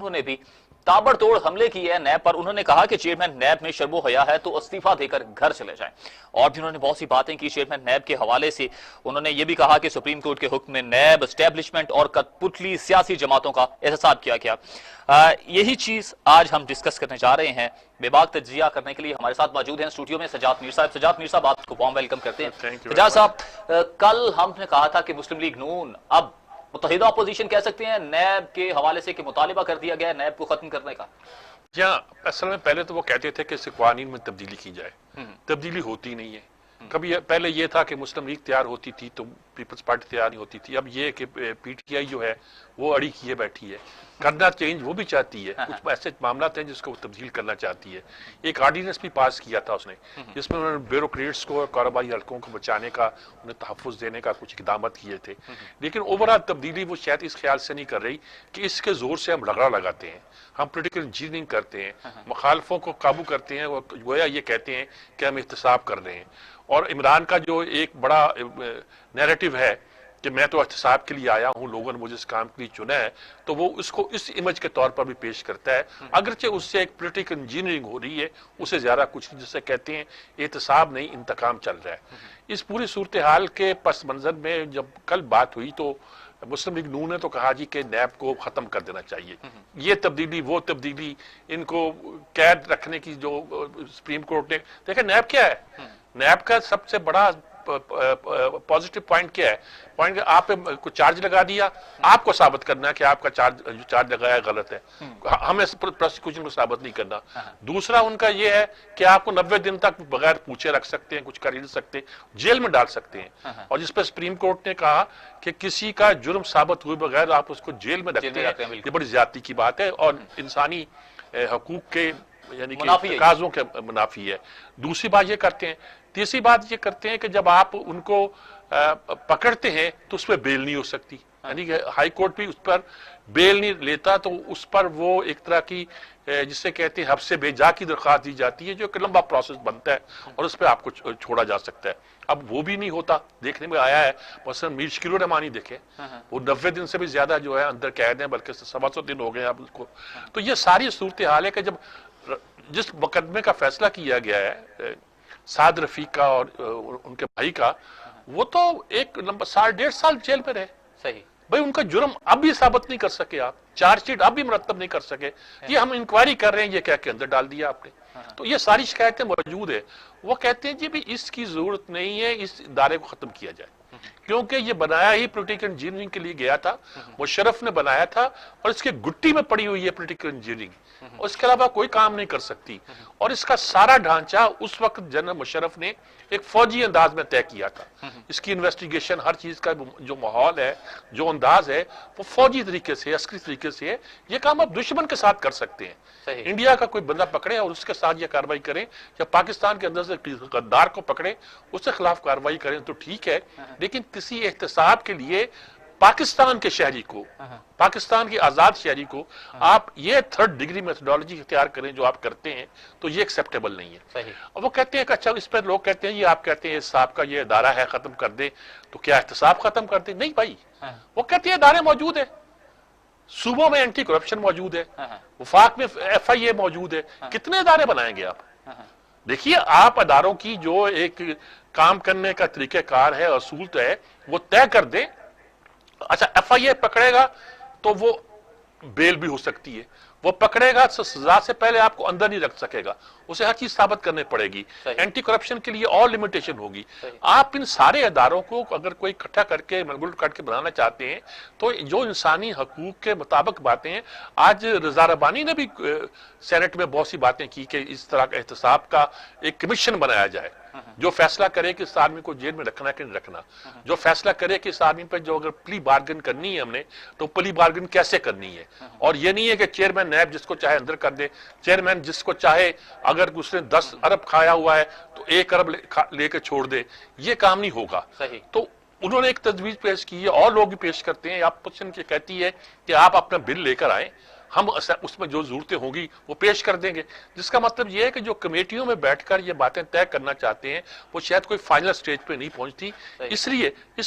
انہوں نے بھی تابڑتوڑ حملے کیے ہیں نیب پر. انہوں نے کہا کہ چیئرمین نیب میں شرم و حیا ہے تو استعفیٰ دے کر گھر چلے جائیں. اور بھی انہوں نے بہت سی باتیں کی چیئرمین نیب کے حوالے سے. انہوں نے یہ بھی کہا کہ سپریم کورٹ کے حکم میں نیب اسٹیبلشمنٹ اور کٹپتلی سیاسی جماعتوں کا احتساب کیا گیا. یہی چیز آج ہم ڈسکس کرنے جا رہے ہیں. بے باک تجزیہ کرنے کے لیے ہمارے ساتھ موجود ہیں اسٹوڈیو میں سجاد میر صاحب. سجاد میر صاحب آپ کو وارم ویلکم کرتے ہیں. سجاد صاحب, کل ہم نے کہا تھا کہ مسلم لیگ نون اب متحدہ اپوزیشن کہہ سکتے ہیں نیب کے حوالے سے کہ مطالبہ کر دیا گیا ہے نیب کو ختم کرنے کا. اصل میں پہلے تو وہ کہتے تھے کہ اس قوانین میں تبدیلی کی جائے, تبدیلی ہوتی نہیں ہے. کبھی پہلے یہ تھا کہ مسلم لیگ تیار ہوتی تھی تو پیپلز پارٹی تیار نہیں ہوتی تھی. اب یہ کہ پی ٹی آئی جو ہے وہ اڑی کیے بیٹھی ہے, کرنا چینج وہ بھی چاہتی ہے. کچھ ایسے معاملات ہیں جس کو وہ تبدیل کرنا چاہتی ہے. ایک آرڈیننس بھی پاس کیا تھا اس نے جس میں انہوں نے بیوروکریٹس کو اور کاروباری حلقوں کو بچانے کا, انہیں تحفظ دینے کا کچھ اقدامات کیے تھے. لیکن اوورآل تبدیلی وہ شاید اس خیال سے نہیں کر رہی کہ اس کے زور سے ہم رگڑا لگاتے ہیں, ہم پولیٹیکل انجینئرنگ کرتے ہیں, مخالفوں کو قابو کرتے ہیں, وہ گویا یہ کہتے ہیں کہ ہم احتساب کر رہے ہیں. اور عمران کا جو ایک بڑا نیریٹو ہے کہ میں تو احتساب کے لیے آیا ہوں, لوگوں نے مجھے اس کام کے لیے چنا ہے, تو وہ اس کو اس امیج کے طور پر بھی پیش کرتا ہے. اگرچہ اس سے ایک پولیٹیکل انجینئرنگ ہو رہی ہے, اسے زیادہ کچھ جسے کہتے ہیں احتساب نہیں انتقام چل رہا ہے. اس پوری صورتحال کے پس منظر میں جب کل بات ہوئی تو مسلم لیگ نون نے تو کہا جی کہ نیب کو ختم کر دینا چاہیے. یہ تبدیلی وہ تبدیلی, ان کو قید رکھنے کی جو سپریم کورٹ نے دیکھا. نیب کیا ہے؟ نیب کا سب سے بڑا پازیٹو پوائنٹ کیا ہے؟ پوائنٹ کہ آپ کو چارج لگا دیا, آپ کو ثابت کرنا ہے کہ آپ کا چارج لگایا غلط ہے, ہمیں پروسیکیوشن کو ثابت نہیں کرنا. دوسرا ان کا یہ ہے کہ آپ کو 90 دن تک بغیر پوچھے رکھ سکتے ہیں, کچھ کر ہی نہیں سکتے, جیل میں ڈال سکتے ہیں. اور جس پہ سپریم کورٹ نے کہا کہ کسی کا جرم ثابت ہوئے بغیر آپ اس کو جیل میں رکھتے ہیں, یہ بڑی زیادتی کی بات ہے اور انسانی حقوق کے یعنی کہ تقاضوں کے منافی ہے. دوسری بات یہ کرتے ہیں. تیسری بات یہ کرتے ہیں کہ جب آپ ان کو پکڑتے ہیں تو اس پہ بیل نہیں ہو سکتی, یعنی کہ ہائی کورٹ بھی اس پر بیل نہیں لیتا, تو اس پر وہ ایک طرح کی جسے کہتے ہیں حبس سے بے جا کی درخواست دی جاتی ہے, جو ایک لمبا پروسیس بنتا ہے اور اس پہ آپ کو چھوڑا جا سکتا ہے. اب وہ بھی نہیں ہوتا, دیکھنے میں آیا ہے. مثلا میر شکیل الرحمانی دیکھیں, وہ 90 دن سے بھی زیادہ جو ہے اندر قید ہیں, بلکہ 125 دن ہو گئے اب اس کو. تو یہ ساری صورتحال ہے کہ جب جس مقدمے کا فیصلہ کیا گیا ہے سعد رفیق کا اور ان کے بھائی کا, وہ تو ایک لمبا 1.5 سال جیل میں رہے. صحیح بھائی ان کا جرم اب بھی ثابت نہیں کر سکے, آپ چارج شیٹ اب بھی مرتب نہیں کر سکے, یہ ہم انکوائری کر رہے ہیں, یہ کہہ کے اندر ڈال دیا آپ نے. تو یہ ساری شکایتیں موجود ہے. وہ کہتے ہیں جی بھی اس کی ضرورت نہیں ہے, اس ادارے کو ختم کیا جائے, کیونکہ یہ بنایا ہی پولیٹیکل انجینئرنگ کے لیے گیا تھا. مشرف نے بنایا تھا اور اس کے گٹی میں پڑی ہوئی ہے پولیٹیکل انجینئرنگ, اور اس کے علاوہ کوئی کام نہیں کر سکتی. اور اس کا سارا ڈھانچہ اس وقت جنرل مشرف نے ایک فوجی انداز میں طے کیا تھا. اس کی انویسٹیگیشن, ہر چیز کا جو ماحول ہے, جو انداز ہے, وہ فوجی طریقے سے, عسکری طریقے سے ہے. یہ کام آپ دشمن کے ساتھ کر سکتے ہیں. انڈیا کا کوئی بندہ پکڑے اور اس کے ساتھ یہ کارروائی کریں, یا پاکستان کے اندر سے غدار کو پکڑے اس کے خلاف کارروائی کریں تو ٹھیک ہے. لیکن کسی احتساب کے لیے پاکستان کے شہری کو, پاکستان کی آزاد شہری کو آپ یہ 3rd ڈگری میتھڈالوجی اختیار کریں جو آپ کرتے ہیں, تو یہ ایکسیپٹیبل نہیں ہے. اور وہ کہتے ہیں کہ اچھا اس پر لوگ کہتے ہیں یہ آپ کہتے ہیں احتساب کا یہ ادارہ ہے ختم کر دیں, تو کیا احتساب ختم کر دیں؟ نہیں بھائی, وہ کہتے ہیں ادارے موجود ہیں, صوبوں میں اینٹی کرپشن موجود ہے, وفاق میں FIA موجود ہے, کتنے ادارے بنائیں گے آپ؟ دیکھیے آپ اداروں کی جو ایک کام کرنے کا طریقہ کار ہے, اصول ہے, وہ طے کر دیں. اچھا FIA پکڑے گا تو وہ بیل بھی ہو سکتی ہے, وہ پکڑے گا سزا سے پہلے آپ کو اندر نہیں رکھ سکے گا, اسے ہر چیز ثابت کرنے پڑے گی. اینٹی کرپشن کے لیے اور لمیٹیشن ہوگی. آپ ان سارے اداروں کو اگر کوئی اکٹھا کر کے ملگل کر کے بنانا چاہتے ہیں تو جو انسانی حقوق کے مطابق باتیں ہیں, آج رضا ربانی نے بھی سینٹ میں بہت سی باتیں کی کہ اس طرح کا احتساب کا ایک کمیشن بنایا جائے جو فیصلہ کرے کہ اس آدمی کو جیل میں رکھنا ہے کہ نہیں رکھنا, جو فیصلہ کرے کہ اس آدمی پہ جو اگر پلی بارگن کرنی ہے ہم نے تو پلی بارگن کیسے کرنی ہے. اور یہ نہیں ہے کہ چیئرمین نیب جس کو چاہے اندر کر دے, چیئرمین جس کو چاہے اگر اس نے 10 ارب کھایا ہوا ہے تو 1 ارب لے کے چھوڑ دے, یہ کام نہیں ہوگا. تو انہوں نے ایک تجویز پیش کی ہے, اور لوگ بھی پیش کرتے ہیں. اپوزیشن کی کہتی ہے کہ آپ اپنا بل لے کر آئیں ہم اس میں جو ضرورتیں ہوں گی وہ پیش کر دیں گے. جس کا مطلب یہ ہے کہ جو کمیٹیوں میں بیٹھ کر یہ باتیں طے کرنا چاہتے ہیں وہ شاید کوئی فائنل سٹیج پہ نہیں پہنچتی, اس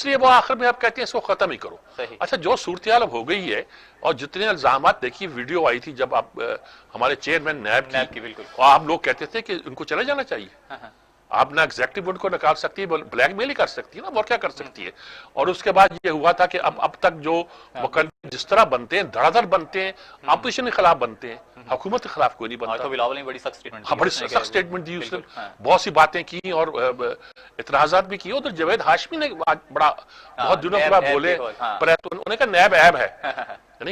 لیے وہ آخر میں آپ کہتے ہیں اس کو ختم ہی کرو. اچھا, جو صورتحال اب ہو گئی ہے اور جتنے الزامات, دیکھیے ویڈیو آئی تھی جب آپ ہمارے چیئرمین نیب کی, بالکل, اور آپ لوگ کہتے تھے کہ ان کو چلے جانا چاہیے. آپ نہ ایگزیکٹو ان کو نکال سکتی ہے, بلیک میل ہی کر سکتی ہے نا, اور کیا کر سکتی ہے. اور اس کے بعد یہ ہوا تھا کہ اب تک جو مقرر جس طرح بنتے ہیں, دھڑا دھڑ بنتے ہیں, اپوزیشن کے خلاف بنتے ہیں, حکومت کے خلاف کوئی نہیں بنتا. بلاول نے بڑی سخت سٹیٹمنٹ دی, اس نے بہت سی باتیں کی اور اعتراضات بھی کیے. ادھر جاوید ہاشمی نے بہت دنوں کے بعد بولے, انہوں نے کہا نیب عیب ہے. یعنی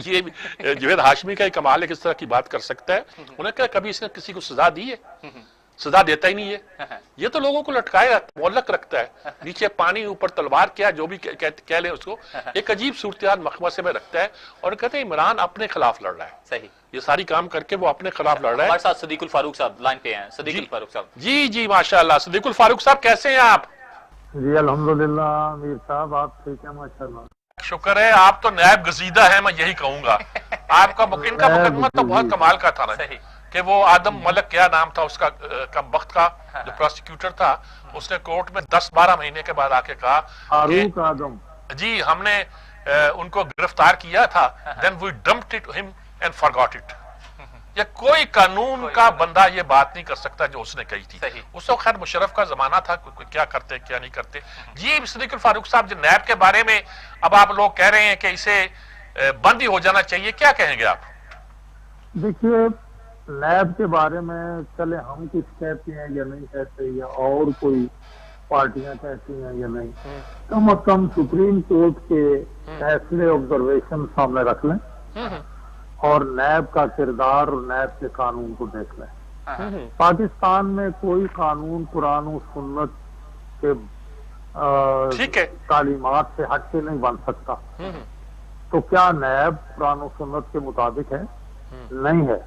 یہ جاوید ہاشمی کا ایک کمال ہے, کس طرح کی بات کر سکتا ہے. انہوں نے کہا کبھی اس نے کسی کو سزا دی ہے؟ سزا دیتا ہی نہیں ہے. یہ تو لوگوں کو لٹکائے معلق رکھتا ہے, نیچے پانی اوپر تلوار, کیا جو بھی کہہ لیں اس کو, ایک عجیب صورتحال مخمصے میں رکھتا ہے. اور کہتے ہیں عمران اپنے خلاف لڑ رہا ہے. صحیح, یہ ساری کام کر کے وہ اپنے خلاف لڑ رہا ہے. ہمارے ساتھ صدیق الفاروق صاحب لائن پہ ہیں. صدیق الفاروق صاحب. جی ماشاءاللہ. صدیق الفاروق صاحب کیسے ہیں آپ؟ جی الحمدللہ امیر صاحب, آپ ٹھیک ہیں ماشاءاللہ. شکر ہے, آپ تو نیب گزیدہ ہیں, میں یہی کہوں گا. آپ کا ان کا مقدمہ تو بہت کمال کا تھا نا, کہ وہ آدم ملک, کیا نام تھا اس کا, کم وقت کا جو پروسیکیوٹر تھا, اس نے کورٹ میں 10-12 مہینے کے بعد آ کے کہا فاروق آدم, جی ہم نے ان کو گرفتار کیا تھا, then we dumped it him and forgot it. یا کوئی قانون کا بندہ یہ بات نہیں کر سکتا جو اس نے کہی تھی. اس وقت خیر مشرف کا زمانہ تھا, کیا کرتے کیا نہیں کرتے. جی صدیق الفاروق صاحب, جو نیب کے بارے میں اب آپ لوگ کہہ رہے ہیں کہ اسے بند ہی ہو جانا چاہیے, کیا کہیں گے آپ؟ دیکھیے نیب کے بارے میں چلے ہم کچھ کہتے ہیں یا نہیں کہتے, یا اور کوئی پارٹیاں کہتی ہیں یا نہیں, کم از کم سپریم کورٹ کے فیصلے آبزرویشن سامنے رکھ لیں اور نیب کا کردار اور نیب کے قانون کو دیکھ لیں. پاکستان میں کوئی قانون قرآن و سنت کے تعلیمات سے ہٹ کے نہیں بن سکتا. تو کیا نیب قرآن و سنت کے مطابق ہے؟ نہیں ہے.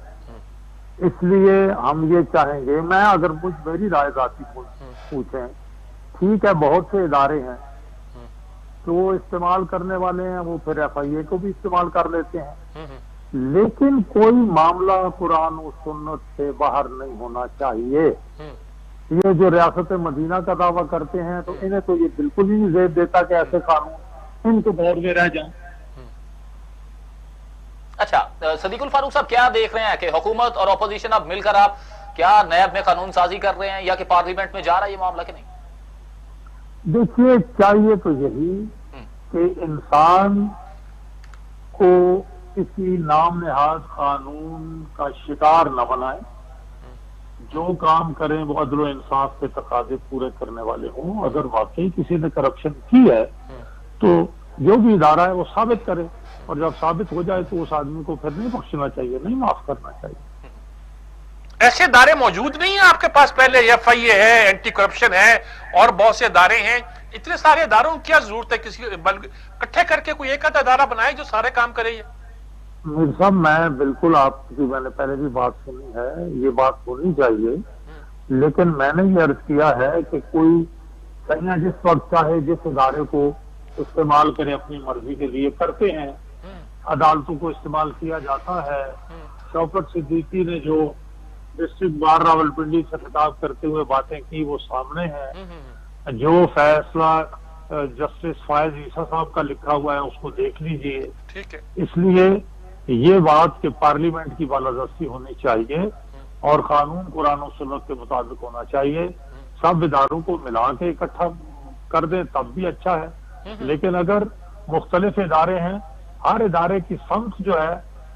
اس لیے ہم یہ چاہیں گے, میں اگر میری رائے ذاتی پوچھیں, ٹھیک ہے بہت سے ادارے ہیں تو وہ استعمال کرنے والے ہیں, وہ پھر ایف آئی اے کو بھی استعمال کر لیتے ہیں, لیکن کوئی معاملہ قرآن و سنت سے باہر نہیں ہونا چاہیے. یہ جو ریاست مدینہ کا دعویٰ کرتے ہیں تو انہیں تو یہ بالکل ہی نہیں زیب دیتا کہ ایسے قانون ان کو دور میں رہ جائیں. اچھا صدیق الفاروق صاحب, کیا دیکھ رہے ہیں کہ حکومت اور اپوزیشن اب مل کر آپ کیا نیب میں قانون سازی کر رہے ہیں, یا کہ پارلیمنٹ میں جا رہا ہے یہ معاملہ کہ نہیں؟ دیکھیے چاہیے تو یہی کہ انسان کو کسی نام نہاد قانون کا شکار نہ بنائے. جو کام کریں وہ عدل و انصاف کے تقاضے پورے کرنے والے ہوں. اگر واقعی کسی نے کرپشن کی ہے تو جو بھی ادارہ ہے وہ ثابت کرے, اور جب ثابت ہو جائے تو اس آدمی کو پھر نہیں بخشنا چاہیے, نہیں معاف کرنا چاہیے. ایسے ادارے موجود نہیں ہیں آپ کے پاس؟ پہلے ایف آئی اے ہے, اینٹی کرپشن ہے, اور بہت سے ادارے ہیں. اتنے سارے اداروں کی کیا ضرورت ہے؟ کسی اکٹھے کر کے کوئی ایک آدھ ادارہ بنائے جو سارے کام کرے. میر صاحب میں بالکل آپ کی, میں نے پہلے بھی بات سنی ہے, یہ بات ہونی چاہیے, لیکن میں نے یہ عرض کیا ہے کہ کوئی کہیں جس وقت چاہے جس ادارے کو استعمال کرے اپنی مرضی کے لیے کرتے ہیں. عدالتوں کو استعمال کیا جاتا ہے. شوکت صدیقی نے جو ڈسٹرکٹ بار راولپنڈی سے خطاب کرتے ہوئے باتیں کی وہ سامنے ہیں. جو فیصلہ جسٹس فائز عیسیٰ صاحب کا لکھا ہوا ہے اس کو دیکھ لیجئے. اس لیے یہ بات کہ پارلیمنٹ کی بالادستی ہونی چاہیے اور قانون قرآن و سنت کے مطابق ہونا چاہیے. سب اداروں کو ملا کے اکٹھا کر دیں تب بھی اچھا ہے, لیکن اگر مختلف ادارے ہیں, ہر ادارے کی سمت جو ہے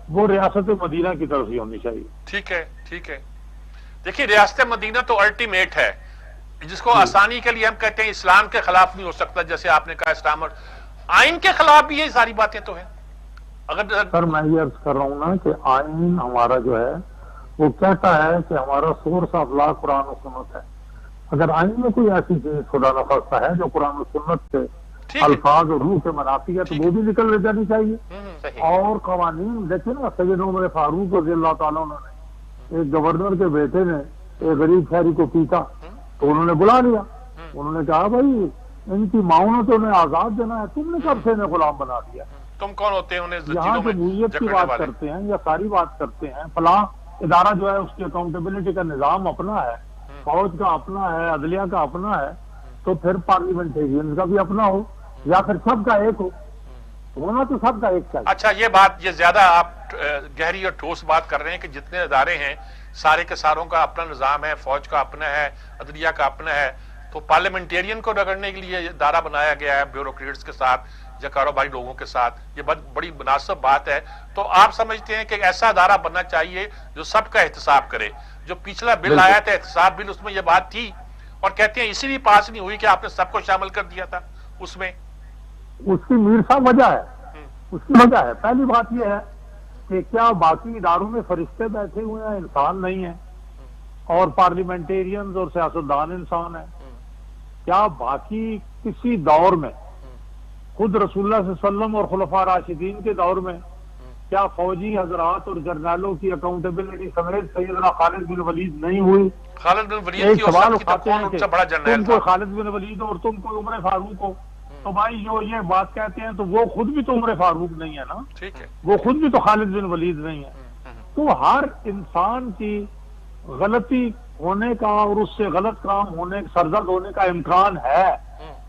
وہ ریاست مدینہ کی طرف ہی ہونی چاہیے. ٹھیک ہے, ٹھیک ہے. دیکھیے ریاست مدینہ تو الٹیمیٹ ہے, جس کو آسانی کے لیے ہم کہتے ہیں اسلام کے خلاف نہیں ہو سکتا, جیسے آپ نے کہا اسلام اور آئین کے خلاف بھی یہ ساری باتیں تو ہیں. اگر سر میں یہ عرض کر رہا ہوں نا کہ آئین ہمارا جو ہے وہ کہتا ہے کہ ہمارا سورس آف لا قرآن و سنت ہے. اگر آئین میں کوئی ایسی چیز خدا نخواستہ ہے جو قرآن و سنت کے الفاظ اور روح کے منافی ہے تو وہ بھی نکل لے جانی چاہیے. اور قوانین دیکھیں نا, سید عمر فاروق رضی اللہ تعالیٰ عنہ نے ایک گورنر کے بیٹے نے ایک غریب شہری کو پیٹا تو انہوں نے بلا لیا. انہوں نے کہا بھائی ان کی ماؤں نے تو انہیں آزاد دینا ہے, تم نے کب سے انہیں غلام بنا دیا. تم کون ہوتے ہیں انہیں یہاں جنوں جو میں نوعیت کی جکڑنے بات والے؟ کرتے ہیں یا ساری بات کرتے ہیں، فلاں ادارہ جو ہے اس کی اکاؤنٹیبلٹی کا نظام اپنا ہے، فوج کا اپنا ہے، عدلیہ کا اپنا ہے، تو پھر پارلیمنٹیرین کا بھی اپنا ہو، یا پھر سب کا ایک ہو، ہونا تو سب کا ایک چاہیے۔ اچھا یہ بات، یہ زیادہ آپ گہری اور ٹھوس بات کر رہے ہیں کہ جتنے ادارے ہیں سارے کے ساروں کا اپنا نظام ہے، فوج کا اپنا ہے، عدلیہ کا اپنا ہے، تو پارلیمنٹیرین کو رگڑنے کے لیے ادارہ بنایا گیا ہے بیوروکریٹس کے ساتھ یا کاروباری لوگوں کے ساتھ، یہ بڑی مناسب بات ہے۔ تو آپ سمجھتے ہیں کہ ایسا ادارہ بننا چاہیے جو سب کا احتساب کرے؟ جو پچھلا بل آیا تھا احتساب بل، اس میں یہ بات تھی، اور کہتے ہیں اسی لیے پاس نہیں ہوئی کہ آپ نے سب کو شامل کر دیا تھا اس میں۔ اس کی میر صاحب وجہ ہے، اس کی وجہ ہے، پہلی بات یہ ہے کہ کیا باقی اداروں میں فرشتے بیٹھے ہوئے ہیں، انسان نہیں ہیں، اور پارلیمنٹیرینز اور سیاستدان انسان ہیں؟ کیا باقی کسی دور میں، خود رسول اللہ صلی اللہ علیہ وسلم اور خلفاء راشدین کے دور میں، کیا فوجی حضرات اور جرنیلوں کی اکاؤنٹیبلٹی سمیت سیدنا خالد بن ولید نہیں ہوئی؟ خالد بن ولید ایک کی اور سوال سب کی تو اٹھاتے کون ہیں ان کہ سے بڑا جرنیل تم تھا؟ کوئی خالد بن ولید اور تم کوئی عمر فاروق ہو، تو بھائی جو یہ بات کہتے ہیں تو وہ خود بھی تو عمر فاروق نہیں ہے نا، ٹھیک ہے۔ وہ خود بھی تو خالد بن ولید نہیں ہے۔ تو ہر انسان کی غلطی ہونے کا اور اس سے غلط کام ہونے، سرزد ہونے کا امکان ہے،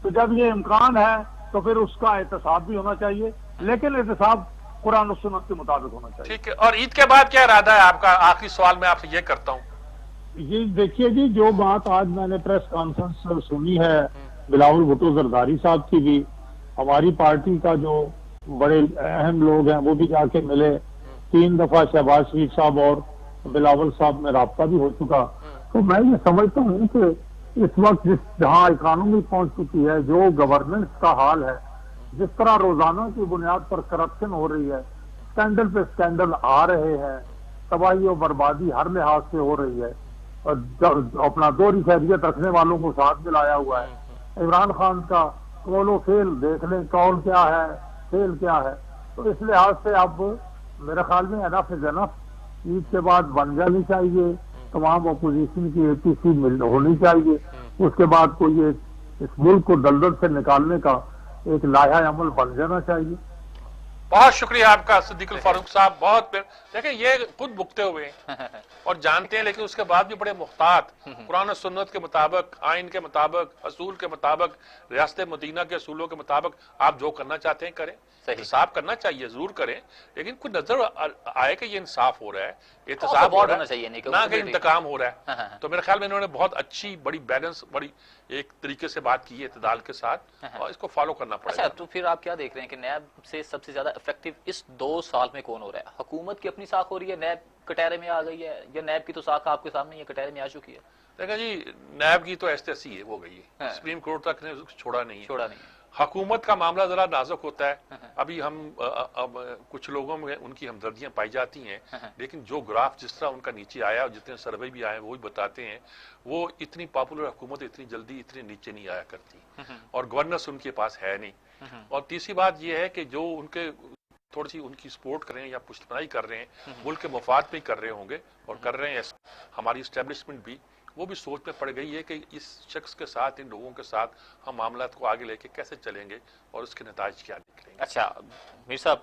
تو جب یہ امکان ہے تو پھر اس کا احتساب بھی ہونا چاہیے، لیکن احتساب قرآن و سنت کے مطابق ہونا چاہیے۔ ٹھیک ہے، اور عید کے بعد کیا ارادہ ہے آپ کا؟ آخری سوال میں آپ سے یہ کرتا ہوں۔ یہ دیکھیے جی، جو بات آج میں نے پریس کانفرنس سنی ہے بلاول بھٹو زرداری صاحب کی بھی، ہماری پارٹی کا جو بڑے اہم لوگ ہیں وہ بھی جا کے ملے، 3 دفعہ شہباز شریف صاحب اور بلاول صاحب میں رابطہ بھی ہو چکا، تو میں یہ سمجھتا ہوں کہ اس وقت جہاں اکانومی پہنچ چکی ہے، جو گورننس کا حال ہے، جس طرح روزانہ کی بنیاد پر کرپشن ہو رہی ہے، سکینڈل پہ سکینڈل آ رہے ہیں، تباہی و بربادی ہر لحاظ سے ہو رہی ہے، اور اپنا دوہری خیریت رکھنے والوں کو ساتھ ملایا ہوا ہے، عمران خان کا قول و فعل دیکھ لیں، قول کیا ہے، فعل کیا ہے، تو اس لحاظ سے اب میرے خیال میں انف از انف، عید کے بعد بن جانی چاہیے، تمام اپوزیشن کی اے پی سی ہونی چاہیے، اس کے بعد کوئی ایک اس ملک کو دلدل سے نکالنے کا ایک لائحہ عمل بن جانا چاہیے۔ بہت شکریہ آپ کا صدیق الفاروق صاحب، بہت دیکھیں یہ خود بکتے ہوئے ہیں اور جانتے ہیں، لیکن اس کے بعد بھی بڑے محتاط، قرآن و سنت کے مطابق، آئین کے مطابق، اصول کے مطابق، ریاست مدینہ کے اصولوں کے مطابق آپ جو کرنا چاہتے ہیں کریں، احتساب کرنا چاہیے، ضرور کریں، لیکن کوئی نظر آئے کہ یہ انصاف ہو رہا ہے، احتساب ہو رہا ہے، نہ کہ انتقام ہو رہا ہے۔ تو میرے خیال میں انہوں نے بہت اچھی، بڑی بیلنس، بڑی ایک طریقے سے بات کی ہے، اعتدال کے ساتھ، اور اس کو فالو کرنا پڑے گا۔ اچھا، تو پھر آپ کیا دیکھ رہے ہیں کہ نیب سے سب سے زیادہ افیکٹو اس 2 سال میں کون ہو رہا ہے؟ حکومت کی اپنی ساکھ ہو رہی ہے، نیب کٹہرے میں آ گئی ہے، یا نیب کی تو ساکھ آپ کے سامنے یہ کٹہرے میں آ چکی ہے؟ دیکھا جی، نیب کی تو ایسی ہے، ہو گئی ہے، سپریم کورٹ تک نے چھوڑا نہیں ہے۔ حکومت کا معاملہ ذرا نازک ہوتا ہے، ابھی ہم اب کچھ لوگوں میں ان کی ہمدردیاں پائی جاتی ہیں، لیکن جو گراف جس طرح ان کا نیچے آیا اور جتنے سروے بھی آئے وہ بھی بتاتے ہیں، وہ اتنی پاپولر حکومت اتنی جلدی اتنے نیچے نہیں آیا کرتی، اور گورننس ان کے پاس ہے نہیں۔ اور تیسری بات یہ ہے کہ جو ان کے تھوڑی سی ان کی سپورٹ کر رہے ہیں یا پشت پناہی کر رہے ہیں، ملک کے مفاد پہ ہی کر رہے ہوں گے، اور کر رہے ہیں ہماری اسٹیبلشمنٹ بھی، وہ بھی سوچ میں پڑ گئی ہے کہ اس شخص کے ساتھ، ان لوگوں کے ساتھ ہم معاملات کو آگے لے کے کیسے چلیں گے اور اس کے نتائج کیا نکلیں گے۔ اچھا میر صاحب،